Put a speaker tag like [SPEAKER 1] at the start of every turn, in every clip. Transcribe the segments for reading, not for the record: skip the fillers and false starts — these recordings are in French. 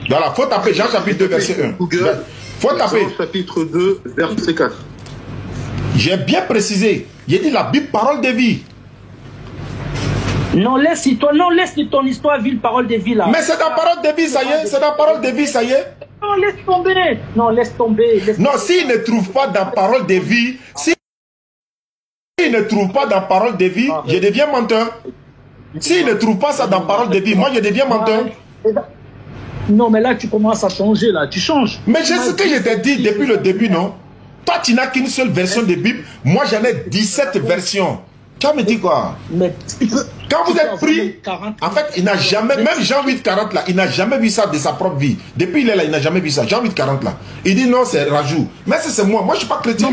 [SPEAKER 1] Voilà, faut taper Jean chapitre 2, verset 1.
[SPEAKER 2] Google,
[SPEAKER 1] faut taper.
[SPEAKER 2] Jean chapitre 2, verset 4.
[SPEAKER 1] J'ai bien précisé. J'ai dit la Bible, parole de vie.
[SPEAKER 3] Non, laisse ton histoire ville, parole de vie là.
[SPEAKER 1] Mais c'est dans parole de vie, ça y est. C'est dans parole de vie, ça y est.
[SPEAKER 3] Non, laisse tomber. Non, laisse tomber.
[SPEAKER 1] Non, s'il ne trouve pas dans parole de vie, s'il ne trouve pas dans parole de vie, je deviens menteur. S'il ne trouve pas ça dans parole de vie, moi je deviens menteur.
[SPEAKER 3] Non, mais là tu commences à changer, là, tu changes.
[SPEAKER 1] Mais c'est ce que je t'ai dit depuis le début, non? Toi, tu n'as qu'une seule version de Bible. Moi, j'en ai 17 versions. Tu vas me dire quoi?
[SPEAKER 3] Mais
[SPEAKER 1] quand vous êtes pris, en fait, il n'a jamais, même Jean 8,40 là, il n'a jamais vu ça de sa propre vie. Depuis il est là, il n'a jamais vu ça. Jean 8,40 là. Il dit non, c'est rajout. Mais c'est moi. Moi, je ne suis pas chrétien.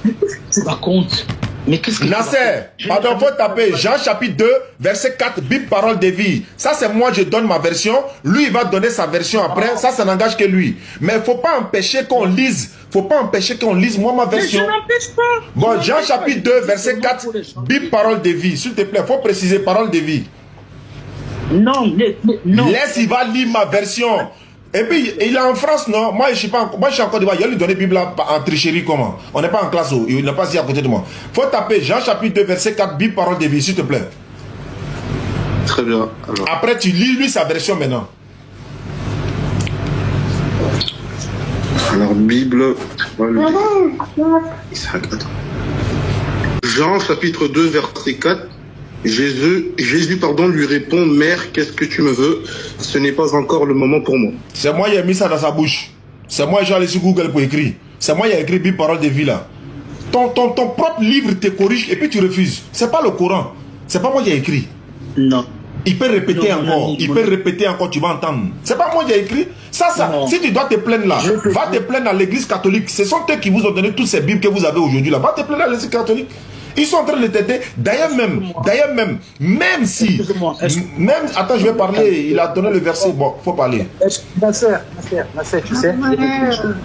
[SPEAKER 3] Mais tu racontes. Mais qu'est-ce que
[SPEAKER 1] Nasser, pardon, faut taper Jean chapitre 2, verset 4, Bible, parole de vie. Ça, c'est moi, je donne ma version. Lui, il va donner sa version après. Ça n'engage que lui. Mais il ne faut pas empêcher qu'on lise. Faut pas empêcher qu'on lise moi ma version.
[SPEAKER 3] Mais je n'empêche pas.
[SPEAKER 1] Bon, Jean chapitre 2, verset 4, Bible, parole de vie. S'il te plaît, faut préciser parole de vie.
[SPEAKER 3] Non, non.
[SPEAKER 1] Laisse, il va lire ma version. Et puis, il est en France, non? Moi, je suis pas, moi, je suis encore devant. Il va lui donner Bible en tricherie, comment? On n'est pas en classe, il n'est pas ici à côté de moi. Faut taper Jean chapitre 2, verset 4, Bible, parole de vie, s'il te plaît.
[SPEAKER 2] Très bien. Alors.
[SPEAKER 1] Après, tu lis lui sa version maintenant.
[SPEAKER 2] Alors, Bible. Jean chapitre 2, verset 4. Jésus, lui répond, Mère, qu'est-ce que tu me veux? Ce n'est pas encore le moment pour moi.
[SPEAKER 1] C'est moi qui ai mis ça dans sa bouche. C'est moi qui ai allé sur Google pour écrire. C'est moi qui ai écrit Bible, parole de vie là. Ton propre livre te corrige et puis tu refuses. C'est pas le Coran. C'est pas moi qui ai écrit.
[SPEAKER 3] Non.
[SPEAKER 1] Il peut répéter encore. Il peut répéter encore, tu vas entendre. C'est pas moi qui ai écrit. Ça, si tu dois te plaindre là, va te plaindre à l'église catholique. Ce sont eux qui vous ont donné toutes ces Bibles que vous avez aujourd'hui là. Va te plaindre à l'église catholique. Ils sont en train de t'aider. D'ailleurs même si, attends, je vais parler. Il a donné le verset. Bon, faut parler.
[SPEAKER 3] Nasser, tu sais.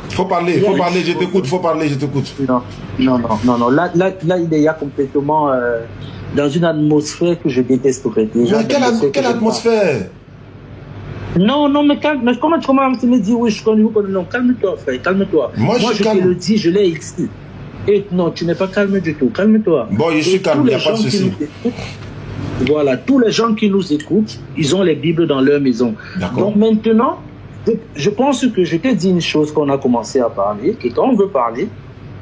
[SPEAKER 1] Faut parler, je t'écoute, faut parler, je t'écoute.
[SPEAKER 3] Non. Là, il y a complètement dans une atmosphère que je déteste.
[SPEAKER 1] Mais quelle atmosphère?
[SPEAKER 3] Non, mais comment tu me dis oui, je connais vous? Non, calme-toi, frère, calme-toi. Moi je te le dis, je l'ai ici. Et non, tu n'es pas calme du tout. Calme-toi.
[SPEAKER 1] Bon, je suis calme, il n'y a pas de souci.
[SPEAKER 3] Voilà, tous les gens qui nous écoutent, ils ont les Bibles dans leur maison. Donc maintenant, je pense que je t'ai dit une chose qu'on a commencé à parler, que quand on veut parler,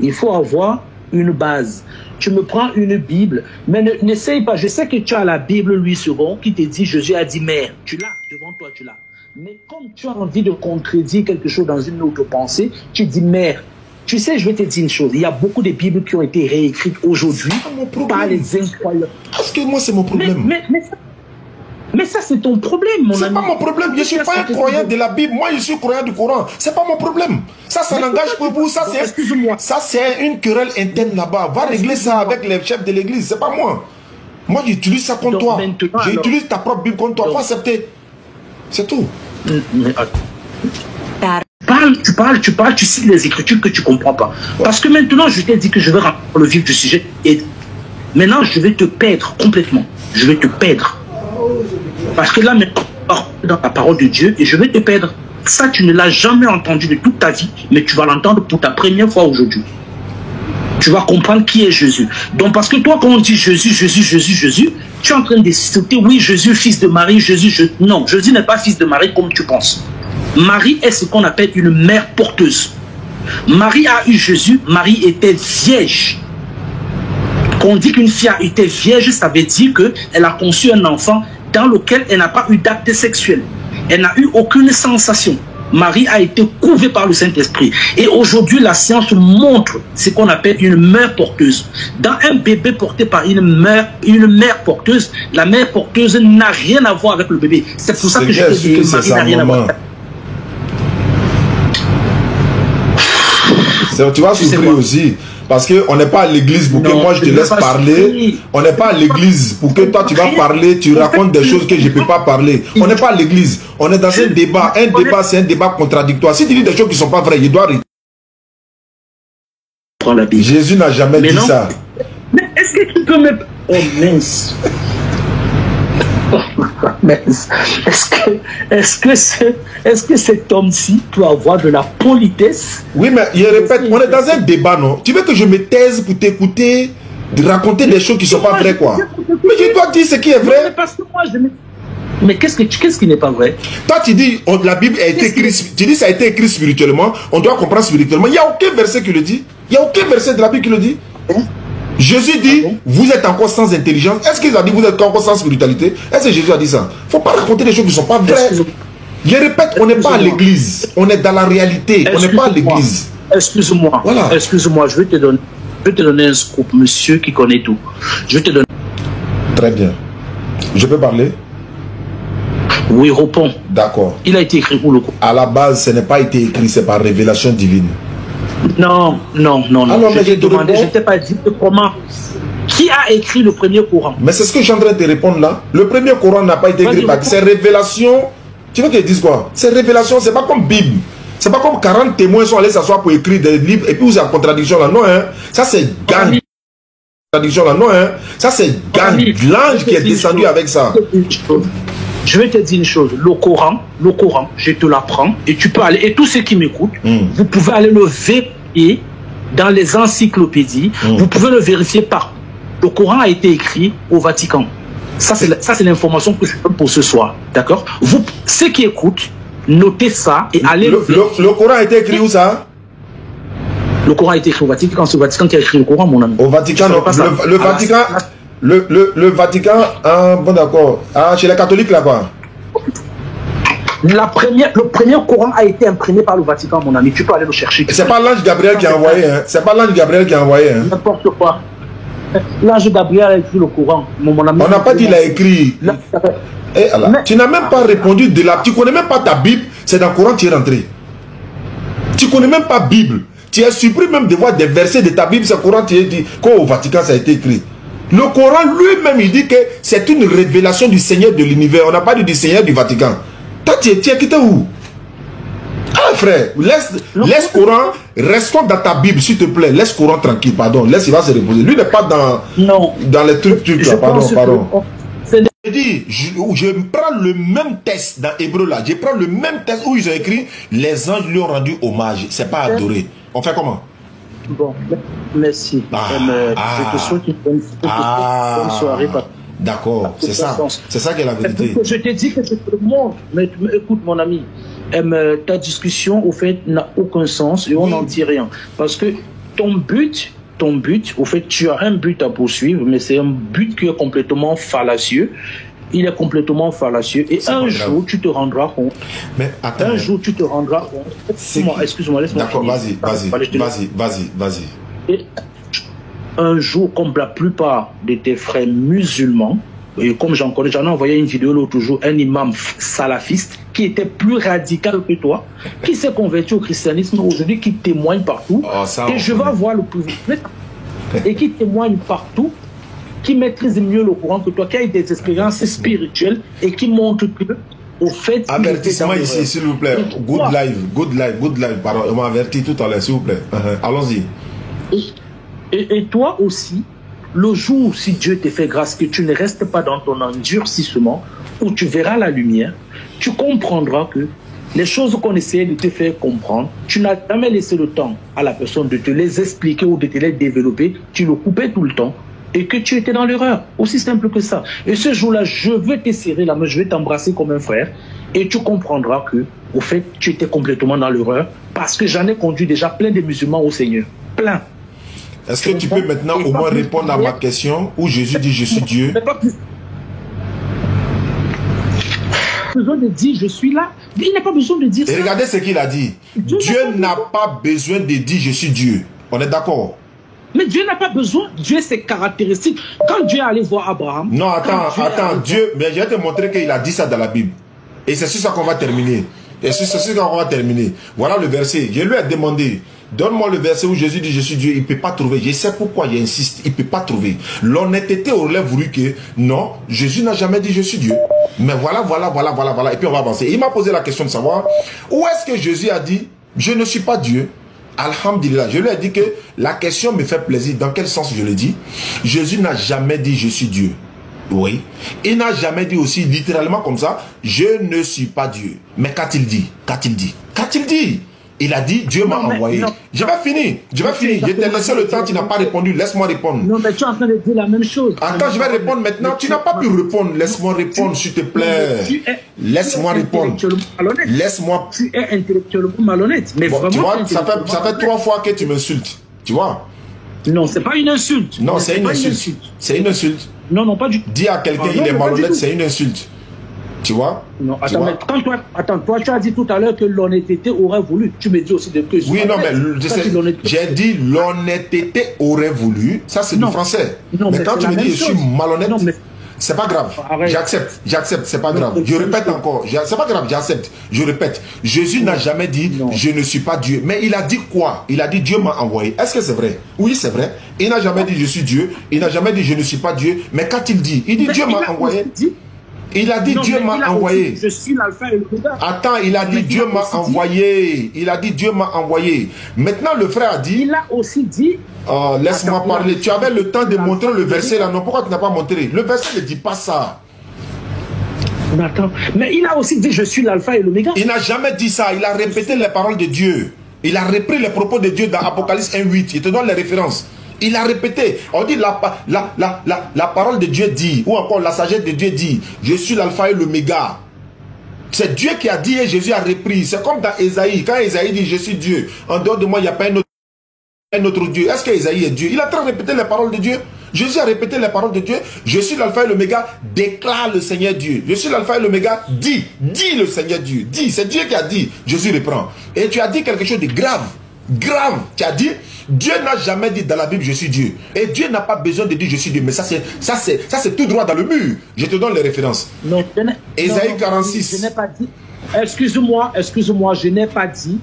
[SPEAKER 3] il faut avoir une base. Tu me prends une Bible, mais n'essaye pas. Je sais que tu as la Bible, Louis II, qui te dit Jésus a dit mère. Tu l'as, devant toi, tu l'as. Mais comme tu as envie de contredire quelque chose dans une autre pensée, tu dis mère. Tu sais, je vais te dire une chose. Il y a beaucoup de Bibles qui ont été réécrites aujourd'hui par les incroyables.
[SPEAKER 1] Parce que moi, c'est mon problème.
[SPEAKER 3] Mais ça, c'est ton problème, mon ami.
[SPEAKER 1] C'est pas mon problème. Je ne suis pas un croyant de la Bible. Moi, je suis croyant du Coran. C'est pas mon problème. Ça n'engage que vous. Ça, c'est une querelle interne là-bas. Va régler ça avec les chefs de l'église. C'est pas moi. Moi, j'utilise ça contre toi. J'utilise ta propre Bible contre toi. Faut accepter. C'est tout.
[SPEAKER 3] Tu parles, tu cites les Écritures que tu ne comprends pas. Ouais. Parce que maintenant, je t'ai dit que je vais rentrer dans le vif du sujet. Et maintenant, je vais te perdre complètement. Je vais te perdre. Parce que là, maintenant, dans la parole de Dieu, et je vais te perdre. Ça, tu ne l'as jamais entendu de toute ta vie, mais tu vas l'entendre pour ta première fois aujourd'hui. Tu vas comprendre qui est Jésus. Donc, parce que toi, quand on dit Jésus, tu es en train de citer, oui, Jésus, fils de Marie, Jésus. Non, Jésus n'est pas fils de Marie comme tu penses. Marie est ce qu'on appelle une mère porteuse. Marie a eu Jésus, Marie était vierge. Quand on dit qu'une fille a été vierge, ça veut dire qu'elle a conçu un enfant dans lequel elle n'a pas eu d'acte sexuel. Elle n'a eu aucune sensation. Marie a été couvée par le Saint-Esprit. Et aujourd'hui, la science montre ce qu'on appelle une mère porteuse. Dans un bébé porté par une mère porteuse, la mère porteuse n'a rien à voir avec le bébé. C'est pour ça que je te dis que Marie n'a rien à voir.
[SPEAKER 1] Tu vas souffrir aussi. Parce qu'on n'est pas à l'église pour que moi je te laisse parler. On n'est pas à l'église pour que toi tu vas parler, tu racontes des choses que je ne peux pas parler. On n'est pas à l'église. On est dans un débat. Un débat, c'est un débat contradictoire. Si tu dis des choses qui ne sont pas vraies, il doit arrêter. Jésus n'a jamais dit ça.
[SPEAKER 3] Mais est-ce que tu peux me... Oh mince. Mais est-ce que cet homme-ci peut avoir de la politesse?
[SPEAKER 1] Oui, mais je répète, on est dans un débat, non? Tu veux que je me taise pour t'écouter, de raconter des choses qui ne sont pas vraies, quoi? Mais je dois dire ce qui est vrai.
[SPEAKER 3] Mais parce que moi, mais qu'est-ce qui n'est pas vrai?
[SPEAKER 1] Toi, tu dis, la Bible a été écrite, tu dis ça a été écrit spirituellement, on doit comprendre spirituellement. Il n'y a aucun verset qui le dit. Il n'y a aucun verset de la Bible qui le dit. Jésus dit, vous êtes encore sans intelligence. Est-ce qu'il a dit, vous êtes encore sans spiritualité? Est-ce que Jésus a dit ça? Il ne faut pas raconter des choses qui ne sont pas vraies. Je répète, on n'est pas à l'église. On est dans la réalité. On n'est pas à l'église.
[SPEAKER 3] Excuse-moi. Voilà. Excuse-moi, je vais te donner un scoop, monsieur qui connaît tout. Je vais te donner.
[SPEAKER 1] Très bien. Je peux parler?
[SPEAKER 3] Oui, réponds.
[SPEAKER 1] D'accord.
[SPEAKER 3] Il a été écrit où le Coran?
[SPEAKER 1] À la base, ce n'est pas été écrit, c'est par révélation divine.
[SPEAKER 3] Non.
[SPEAKER 1] Alors,
[SPEAKER 3] je t'ai demandé, je ne t'ai pas dit comment. Qui a écrit le premier Coran?
[SPEAKER 1] Mais c'est ce que je suis en train de te répondre là. Le premier Coran n'a pas été écrit par... C'est révélation. Tu veux que je dise quoi? C'est révélation, c'est pas comme Bible. C'est pas comme 40 témoins sont allés s'asseoir pour écrire des livres et puis vous avez en contradiction là. Non, hein. Ça c'est gang. Contradiction là. Non, hein. Ça c'est gang. L'ange qui est descendu avec ça.
[SPEAKER 3] Je vais te dire une chose, le Coran, je te l'apprends, et tu peux aller, et tous ceux qui m'écoutent, vous pouvez aller le vérifier dans les encyclopédies, vous pouvez le vérifier par... Le Coran a été écrit au Vatican. Ça, c'est l'information que je donne pour ce soir, d'accord? Vous, ceux qui écoutent, notez ça et allez le vérifier.
[SPEAKER 1] Le Coran a été écrit où ça?
[SPEAKER 3] Le Coran a été écrit au Vatican, c'est le Vatican qui a écrit le Coran, mon ami.
[SPEAKER 1] Au Vatican, le Vatican... Le Vatican, bon d'accord, chez les catholiques là-bas.
[SPEAKER 3] Le premier Coran a été imprimé par le Vatican, mon ami. Tu peux aller le chercher.
[SPEAKER 1] C'est pas l'ange Gabriel qui a envoyé, hein. C'est pas l'ange Gabriel qui a envoyé, hein.
[SPEAKER 3] N'importe quoi. L'ange Gabriel a écrit le Coran, mon ami.
[SPEAKER 1] On n'a pas dit qu'il a écrit. Tu n'as même pas répondu de la... Tu connais même pas ta Bible, c'est dans le Coran que tu es rentré. Tu connais même pas Bible. Tu es surpris même de voir des versets de ta Bible, c'est le Coran qui dit qu'au Vatican ça a été écrit. Le Coran lui-même, il dit que c'est une révélation du Seigneur de l'univers. On n'a pas dit du Seigneur du Vatican. Toi, tu es quitté où? Ah frère, laisse Coran, restons dans ta Bible, s'il te plaît. Laisse Coran tranquille, pardon. Laisse, il va se reposer. Lui n'est pas dans les trucs là, pardon. Je dis, je prends le même texte dans Hébreu là. Je prends le même texte où ils ont écrit les anges lui ont rendu hommage. C'est pas adoré. On fait comment?
[SPEAKER 3] Bon, merci. Je te souhaite une bonne soirée.
[SPEAKER 1] D'accord, c'est ça. C'est ça qui est la vérité.
[SPEAKER 3] Je te dis que je te montre. Mais écoute, mon ami, ta discussion, au fait, n'a aucun sens et on n'en dit rien. Parce que ton but, au fait, tu as un but à poursuivre, mais c'est un but qui est complètement fallacieux. Il est complètement fallacieux. Et un jour, tu te rendras compte.
[SPEAKER 1] Mais attends.
[SPEAKER 3] Un jour, tu te rendras compte. Excuse-moi, laisse-moi finir.
[SPEAKER 1] D'accord, vas-y.
[SPEAKER 3] Et un jour, comme la plupart de tes frères musulmans, et comme j'en ai envoyé une vidéo l'autre jour, un imam salafiste qui était plus radical que toi, qui s'est converti au christianisme aujourd'hui, qui témoigne partout. Et je vais voir le plus vite. Et qui témoigne partout, qui maîtrise mieux le Coran que toi, qui a eu des expériences spirituelles et qui montre que, au fait...
[SPEAKER 1] Avertissement ici, s'il vous plaît. Good live. Pardon, on m'a averti tout à l'heure, s'il vous plaît. Allons-y.
[SPEAKER 3] Et toi aussi, le jour, si Dieu te fait grâce, que tu ne restes pas dans ton endurcissement, où tu verras la lumière, tu comprendras que les choses qu'on essayait de te faire comprendre, tu n'as jamais laissé le temps à la personne de te les expliquer ou de te les développer, tu le coupais tout le temps et que tu étais dans l'erreur. Aussi simple que ça. Et ce jour-là, je veux te serrer la main, je vais t'embrasser comme un frère et tu comprendras que, au fait, tu étais complètement dans l'erreur parce que j'en ai conduit déjà plein de musulmans au Seigneur. Plein.
[SPEAKER 1] Est-ce que tu peux maintenant au moins répondre à ma question où Jésus dit je suis Dieu?
[SPEAKER 3] Besoin de dire je suis là. Il n'a pas besoin de dire ça.
[SPEAKER 1] Et regardez ce qu'il a dit. Dieu n'a pas besoin de dire je suis Dieu. On est d'accord?
[SPEAKER 3] Mais Dieu n'a pas besoin. Dieu, c'est caractéristique. Quand Dieu est allé voir Abraham...
[SPEAKER 1] Non, attends. Dieu, mais je vais te montrer qu'il a dit ça dans la Bible. Et c'est sur ça qu'on va terminer. Voilà le verset. Je lui ai demandé, donne-moi le verset où Jésus dit je suis Dieu. Il ne peut pas trouver. Je sais pourquoi il insiste. Il ne peut pas trouver. L'honnêteté aurait voulu que non, Jésus n'a jamais dit je suis Dieu. Mais voilà. Et puis on va avancer. Et il m'a posé la question de savoir où est-ce que Jésus a dit je ne suis pas Dieu. Alhamdulillah, je lui ai dit que la question me fait plaisir. Dans quel sens je le dis? Jésus n'a jamais dit je suis Dieu. Oui. Il n'a jamais dit aussi littéralement comme ça, je ne suis pas Dieu. Mais qu'a-t-il dit? Qu'a-t-il dit? Qu'a-t-il dit? Il a dit, Dieu m'a envoyé. Non. Je vais finir. Je vais finir. Je t'ai laissé le temps, tu n'as pas répondu. Laisse-moi répondre.
[SPEAKER 3] Non, mais tu es en train de dire la même chose.
[SPEAKER 1] Attends, je vais répondre maintenant. Tu n'as pas pu répondre. Laisse-moi répondre, s'il te plaît. Laisse-moi répondre. Laisse-moi.
[SPEAKER 3] Tu es intellectuellement malhonnête. Mais
[SPEAKER 1] bon,
[SPEAKER 3] vraiment,
[SPEAKER 1] tu vois, ça fait 3 fois que tu m'insultes. Tu vois?
[SPEAKER 3] Non, c'est pas une insulte.
[SPEAKER 1] Non, c'est une insulte. C'est une insulte.
[SPEAKER 3] Non, non, pas du tout.
[SPEAKER 1] Dis à quelqu'un qu'il est malhonnête, c'est une insulte. Tu vois?
[SPEAKER 3] Non, attends, mais quand toi, tu as dit tout à l'heure que l'honnêteté aurait voulu. Tu me dis aussi de que je
[SPEAKER 1] oui, non, mais j'ai dit l'honnêteté aurait voulu. Ça, c'est du français. Non, mais quand tu me dis je suis malhonnête, c'est pas grave. J'accepte, c'est pas grave. Je répète encore. C'est pas grave, j'accepte. Je répète. Jésus n'a jamais dit je ne suis pas Dieu. Mais il a dit quoi? Il a dit Dieu m'a envoyé. Est-ce que c'est vrai? Oui, c'est vrai. Il n'a jamais dit je suis Dieu. Il n'a jamais dit je ne suis pas Dieu. Mais qu'a-t-il dit? Il dit Dieu m'a envoyé. Il a dit Dieu m'a envoyé.
[SPEAKER 3] Je suis l'alpha et l'oméga.
[SPEAKER 1] Attends, il a dit Dieu m'a envoyé. Il a dit Dieu m'a envoyé. Maintenant, le frère a dit.
[SPEAKER 3] Il a aussi dit.
[SPEAKER 1] Oh, laisse-moi parler. Tu avais le temps de montrer le verset là. Non, pourquoi tu n'as pas montré? Le verset ne dit pas ça.
[SPEAKER 3] Attends. Mais il a aussi dit je suis l'alpha et l'oméga.
[SPEAKER 1] Il n'a jamais dit ça. Il a répété les paroles de Dieu. Il a repris les propos de Dieu dans Apocalypse 1:8. Il te donne les références. Il a répété. On dit la parole de Dieu dit, ou encore la sagesse de Dieu dit, je suis l'alpha et l'oméga. C'est Dieu qui a dit et Jésus a repris. C'est comme dans Ésaïe. Quand Ésaïe dit je suis Dieu, en dehors de moi il n'y a pas un autre Dieu. Est-ce qu'Ésaïe est Dieu? Il est en train de répéter les paroles de Dieu. Jésus a répété les paroles de Dieu. Je suis l'alpha et l'oméga, déclare le Seigneur Dieu. Je suis l'alpha et l'oméga, dit le Seigneur Dieu. Dit, c'est Dieu qui a dit. Jésus reprend. Et tu as dit quelque chose de grave. Grave. Tu as dit, Dieu n'a jamais dit dans la Bible je suis Dieu. Et Dieu n'a pas besoin de dire je suis Dieu. Mais ça c'est tout droit dans le mur. Je te donne les références.
[SPEAKER 3] Non,
[SPEAKER 1] Ésaïe 46.
[SPEAKER 3] Je n'ai pas dit. Excuse-moi, je n'ai pas dit,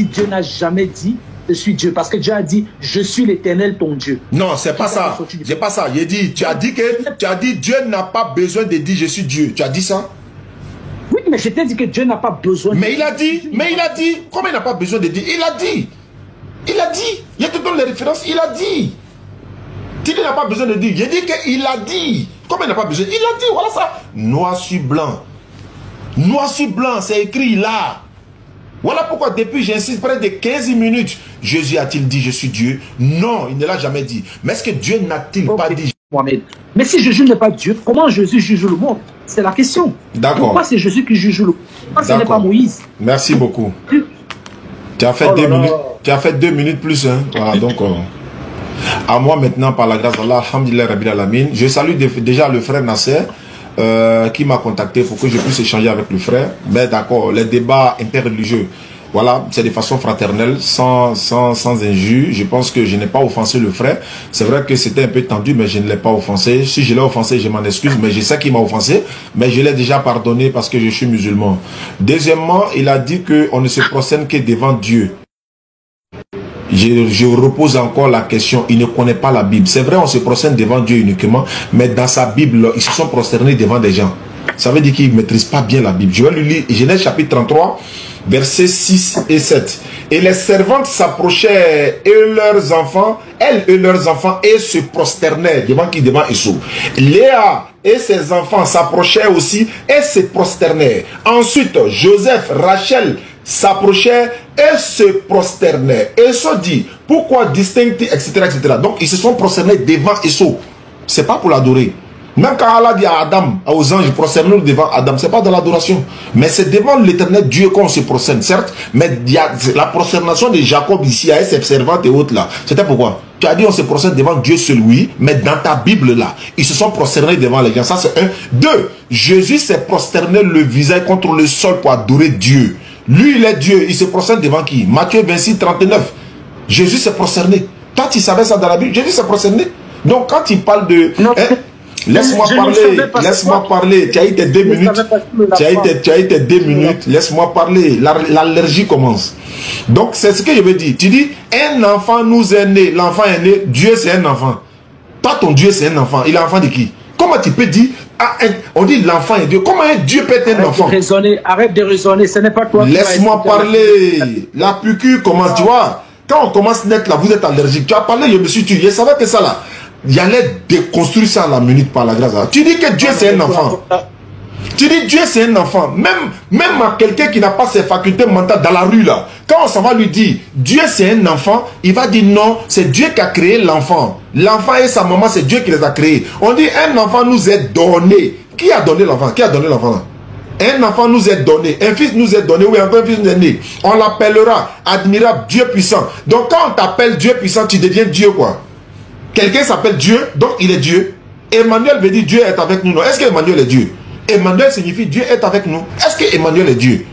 [SPEAKER 3] Dieu n'a jamais dit je suis Dieu. Parce que Dieu a dit je suis l'Éternel ton Dieu.
[SPEAKER 1] Non, c'est pas ça. C'est pas ça. Il dit, tu as dit Dieu n'a pas besoin de dire je suis Dieu. Tu as dit ça?
[SPEAKER 3] Oui, mais je t'ai dit que Dieu n'a pas besoin de
[SPEAKER 1] dire. Mais il a dit. Comment il n'a pas besoin de dire? Il a dit. Il a dit. Je te donne les références. Il a dit. Tu n'as pas besoin de dire. Il dit qu'il a dit. Comment il n'a pas besoin? Il a dit. Voilà ça. Noir sur blanc. Noir sur blanc. C'est écrit là. Voilà pourquoi depuis j'insiste près de 15 minutes. Jésus a-t-il dit je suis Dieu? Non, il ne l'a jamais dit. Mais est-ce que Dieu n'a-t-il pas dit?
[SPEAKER 3] Mais si Jésus n'est pas Dieu, comment Jésus juge le monde? C'est la question.
[SPEAKER 1] D'accord.
[SPEAKER 3] Pourquoi c'est Jésus qui juge le monde? Pourquoi ce n'est pas Moïse?
[SPEAKER 1] Merci beaucoup. Tu as fait 2 minutes. Tu as fait 2 minutes plus. Hein. Voilà, donc, à moi maintenant, par la grâce d'Allah, alhamdulillah rabbil alamin. Je salue déjà le frère Nasser qui m'a contacté pour que je puisse échanger avec le frère. Mais d'accord, les débats interreligieux, voilà, c'est de façon fraternelle, sans injure. Je pense que je n'ai pas offensé le frère. C'est vrai que c'était un peu tendu, mais je ne l'ai pas offensé. Si je l'ai offensé, je m'en excuse, mais je sais qu'il m'a offensé. Mais je l'ai déjà pardonné parce que je suis musulman. Deuxièmement, il a dit qu'on ne se prosterne que devant Dieu. Je repose encore la question, il ne connaît pas la Bible. C'est vrai, on se prosterne devant Dieu uniquement, mais dans sa Bible, ils se sont prosternés devant des gens. Ça veut dire qu'ils ne maîtrisent pas bien la Bible. Je vais lui lire Genèse chapitre 33, versets 6 et 7. Et les servantes s'approchaient et leurs enfants, elles et leurs enfants, et se prosternaient devant qui? Devant Esau. Léa et ses enfants s'approchaient aussi et se prosternaient. Ensuite, Joseph, Rachel s'approchaient et se prosternaient. Esau dit, pourquoi distincter, etc., etc. Donc, ils se sont prosternés devant Esau. Ce n'est pas pour l'adorer. Même quand Allah dit à Adam, aux anges, prosternez-nous devant Adam, ce n'est pas de l'adoration. Mais c'est devant l'éternel Dieu qu'on se prosterne, certes. Mais il y a la prosternation de Jacob ici, avec ses servantes et autres là. C'était pourquoi? Tu as dit on se prosterne devant Dieu seul, oui. Mais dans ta Bible là, ils se sont prosternés devant les gens. Ça c'est un. 2. Jésus s'est prosterné le visage contre le sol pour adorer Dieu. Lui il est Dieu. Il se prosterne devant qui? Matthieu 26, 39. Jésus s'est prosterné. Toi tu savais ça dans la Bible? Jésus s'est prosterné. Donc quand il parle de... Laisse-moi parler, tu as eu tes 2 minutes, tu as eu tes 2 minutes, laisse-moi parler, l'allergie commence. Donc c'est ce que je veux dire, tu dis, un enfant nous est né, l'enfant est né, Dieu c'est un enfant. Toi ton Dieu c'est un enfant, il est enfant de qui? Comment tu peux dire, on dit l'enfant est Dieu, comment un Dieu peut être un enfant?
[SPEAKER 3] Arrête de raisonner, ce n'est pas toi.
[SPEAKER 1] Laisse-moi parler, la piqûre commence, tu vois, quand on commence net là, vous êtes allergique, tu as parlé, je me suis tué, je savais que ça là. il allait déconstruire ça à la minute par la grâce. Tu dis que Dieu c'est un enfant. Tu dis Dieu c'est un enfant. Même à quelqu'un qui n'a pas ses facultés mentales dans la rue là, quand on s'en va lui dire Dieu c'est un enfant, il va dire non, c'est Dieu qui a créé l'enfant. L'enfant et sa maman, c'est Dieu qui les a créés. On dit un enfant nous est donné. Qui a donné l'enfant? Qui a donné l'enfant là? Un enfant nous est donné, un fils nous est donné, oui, encore un fils nous est né. On l'appellera admirable, Dieu puissant. Donc quand on t'appelle Dieu puissant, tu deviens Dieu quoi. Quelqu'un s'appelle Dieu, donc il est Dieu. Emmanuel veut dire Dieu est avec nous. Est-ce qu'Emmanuel est Dieu? Emmanuel signifie Dieu est avec nous. Est-ce qu'Emmanuel est Dieu?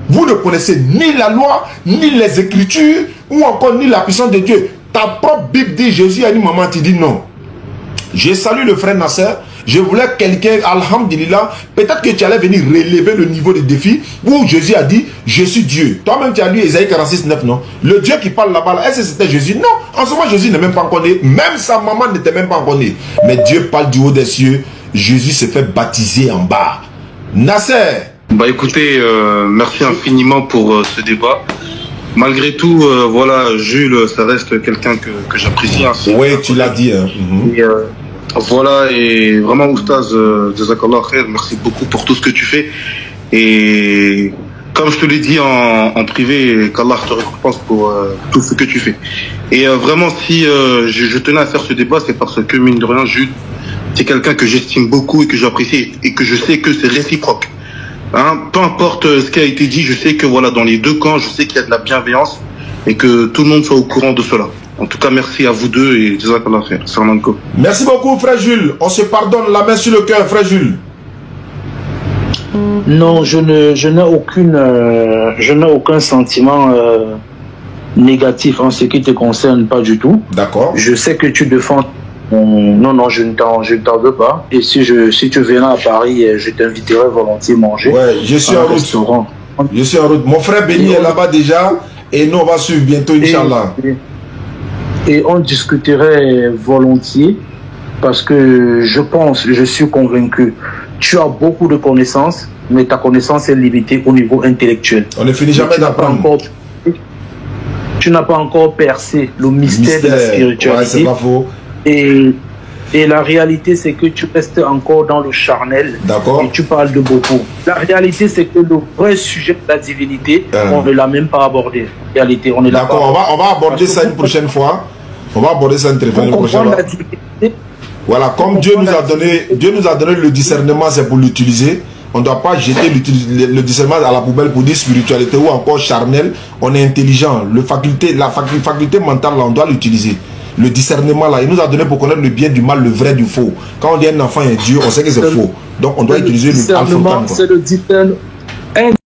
[SPEAKER 1] Vous ne connaissez ni la loi, ni les Écritures, ou encore ni la puissance de Dieu. Ta propre Bible dit Jésus a dit maman, tu dis non. Je salue le frère Nasser. Je voulais quelqu'un, alhamdulillah, peut-être que tu allais venir relever le niveau des défis où Jésus a dit, je suis Dieu. Toi-même, tu as lu Ésaïe 46, 9, non? Le Dieu qui parle là-bas, est-ce que c'était Jésus? Non, en ce moment, Jésus n'est même pas encore né. Même sa maman n'était même pas encore née. Mais Dieu parle du haut des cieux. Jésus se fait baptiser en bas. Nasser.
[SPEAKER 2] Bah écoutez, merci infiniment pour ce débat. Malgré tout, voilà, Jules, ça reste quelqu'un que j'apprécie. Hein,
[SPEAKER 1] oui, tu l'as dit. Hein.
[SPEAKER 2] Et, voilà, et vraiment, Oustaz, Jazakallah khair, merci beaucoup pour tout ce que tu fais. Et comme je te l'ai dit en privé, qu'Allah te récompense pour tout ce que tu fais. Et vraiment, si je tenais à faire ce débat, c'est parce que, mine de rien, Jules, c'est quelqu'un que j'estime beaucoup et que j'apprécie et que je sais que c'est réciproque. Hein, peu importe ce qui a été dit, je sais que voilà, dans les deux camps, je sais qu'il y a de la bienveillance et que tout le monde soit au courant de cela. En tout cas, merci à vous deux et Jazakallah khair.
[SPEAKER 1] Merci beaucoup, frère Jules. On se pardonne, la main sur le cœur, frère Jules.
[SPEAKER 3] Non, je n'ai aucun sentiment négatif en ce qui te concerne, pas du tout.
[SPEAKER 1] D'accord.
[SPEAKER 3] Je sais que tu défends. Non, je ne t'en veux pas. Et si tu viens à Paris, je t'inviterai volontiers manger.
[SPEAKER 1] Ouais, je suis en route. Je suis en route. Mon frère Béni est là-bas déjà. Et nous, on va suivre bientôt, Inch'Allah.
[SPEAKER 3] Et on discuterait volontiers parce que je suis convaincu, tu as beaucoup de connaissances, mais ta connaissance est limitée au niveau intellectuel.
[SPEAKER 1] On ne finit jamais d'apprendre.
[SPEAKER 3] Tu n'as pas encore percé le mystère de la spiritualité.
[SPEAKER 1] Ouais, c'est pas faux.
[SPEAKER 3] Et la réalité, c'est que tu restes encore dans le charnel.
[SPEAKER 1] D'accord.
[SPEAKER 3] Et tu parles de beaucoup. La réalité, c'est que le vrai sujet de la divinité, on ne l'a même pas abordé. Réalité, on est
[SPEAKER 1] d'accord, on va aborder ça une prochaine fois. On va aborder ça une prochaine fois. Voilà, comme Dieu nous a donné le discernement, c'est pour l'utiliser. On ne doit pas jeter le discernement à la poubelle pour dire spiritualité ou encore charnel. On est intelligent. La faculté mentale, là, on doit l'utiliser. Le discernement, là, il nous a donné pour connaître le bien du mal, le vrai du faux. Quand on dit un enfant est Dieu, on sait que c'est faux. Donc on doit utiliser le discernement.
[SPEAKER 3] C'est le discernement.